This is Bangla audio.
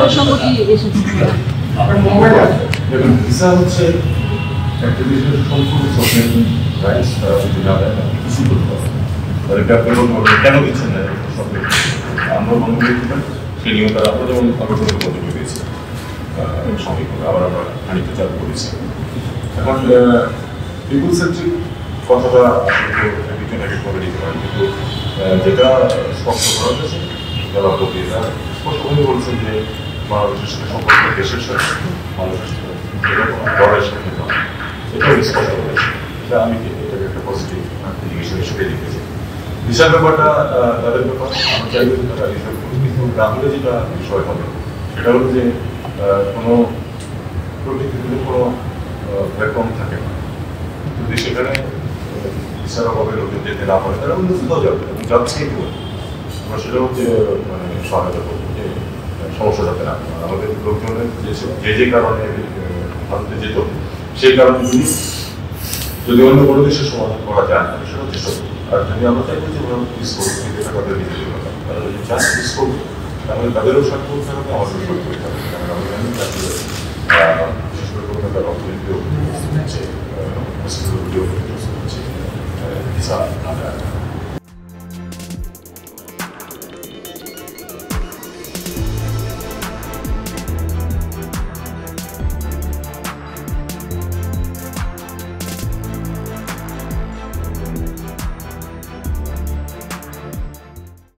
প্রসঙ্গ কি এসেছে? দেখুন, ভিসা হচ্ছে একটা দেশের সম্পূর্ণ সোশ্যাল রাইটস, তারা যদি না দেয় কিছু করতে হবে। তাদেরকে আপনি কেন দিচ্ছেন না সব আমরা মনে করি সেই নিয়ম তারা আমরা যেমন আবেদনের মধ্যে পেয়েছি শ্রমিক, আবার আমরা খানিকটা চালু করেছি। এখন পিপুল সেন্ট্রিক কথাটা একজন এক একভাবে নিতে পারেন, কিন্তু যেটা স্পষ্ট করা হয়েছে যারা প্রক্রিয়া স্পষ্টভাবে বলছেন যে বাংলাদেশের সাথে সম্পর্ক দেশের সাথে মানুষের সাথে দলের সাথে নয়, এটাও স্পষ্ট করেছে। এটা আমি এটাকে একটা পজিটিভ জিনিস হিসেবে দেখেছি। ভিসার ব্যাপারটা তাদের ব্যাপার, আমরা চাইব যে তারা রিজার্ভ করবে, কিন্তু গ্রামীণে যেটা বিষয় হবে সেটা হলো যে কোনো প্রকৃতিতে কোনো প্ল্যাটফর্ম থাকে না, যদি সেখানে ভিসার অভাবে লোকের যেতে না পারে তারা অন্য কোথাও যাবে এবং যাচ্ছেই তো আমরা সেটা হচ্ছে মানে সহায়তা করবো যে সমস্যা যাতে না হয়। আমাদের লোকজনের যে কারণে ভারতে যেত সেই কারণগুলি যদি অন্য কোনো দেশের সমাধান করা যায় সেটা চেষ্টা করবো। আর যদি আমরা চাইবো যে পিস করবো সেটা তাদের নিজেদের কথা, তারা যদি চান পিস করবো তাহলে তাদেরও স্বার্থ করতে হবে, আমাদের স্বার্থ করতে হবে। কারণ আমি জানি আসলে বিশেষ করে কলকাতার অর্থনীতিও হচ্ছে ভিসা